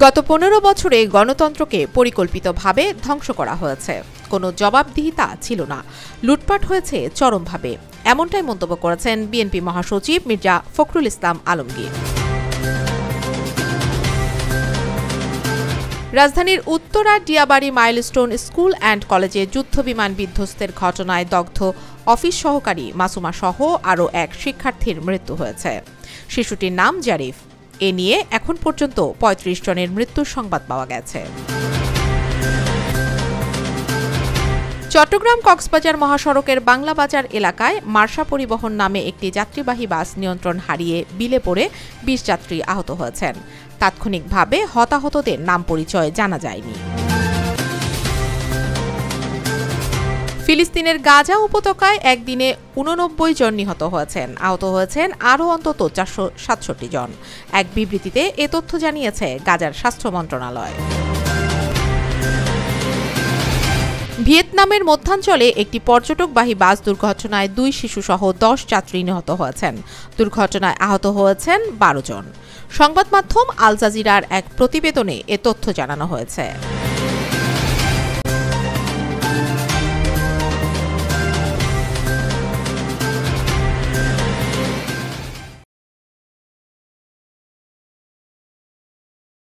গত ১৫ বছরে গণতন্ত্রকে পরিকল্পিতভাবে ধ্বংস করা হয়েছে। কোনো জবাবদিহিতা ছিল না, লুটপাট হয়েছে চরমভাবে, এমনটাই মন্তব্য করেছেন বিএনপি মহাসচিব মির্জা ফখরুল ইসলাম আলমগীর। রাজধানীর Uttara Diabari milestone school and কলেজে যুদ্ধবিমান বিধ্বস্তের ঘটনায় দগ্ধ অফিস সহকারী মাসুমা সহ আরও এক শিক্ষার্থীর মৃত্যু হয়েছে। শিশুটির নাম জারিফ। এ নিয়ে এখন পর্যন্ত ৩৫ জনের মৃত্যুর সংবাদ পাওয়া গেছে। চট্টগ্রাম কক্সবাজার মহাসড়কের বাংলা বাজার এলাকায় মার্শা পরিবহন নামে একটি যাত্রীবাহী বাস নিয়ন্ত্রণ হারিয়ে বিলে পড়ে ২০ যাত্রী আহত হয়েছেন। তাৎক্ষণিকভাবে হতাহতদের নাম পরিচয় জানা যায়নি। ফিলিস্তিনের গাজা উপত্যকায় একদিনে ৮৯ জন নিহত হয়েছেন, আহত হয়েছেন আরও অন্তত ৪৬৭ জন। এক বিবৃতিতে এ তথ্য জানিয়েছে গাজার স্বাস্থ্য মন্ত্রণালয়। ভিয়েতনামের মধ্যাঞ্চলে একটি পর্যটকবাহী বাস দুর্ঘটনায় ২ শিশুসহ ১০ যাত্রী নিহত হয়েছেন। দুর্ঘটনায় আহত হয়েছেন ১২ জন। সংবাদ মাধ্যম আল জাজিরার এক প্রতিবেদনে এ তথ্য জানানো হয়েছে।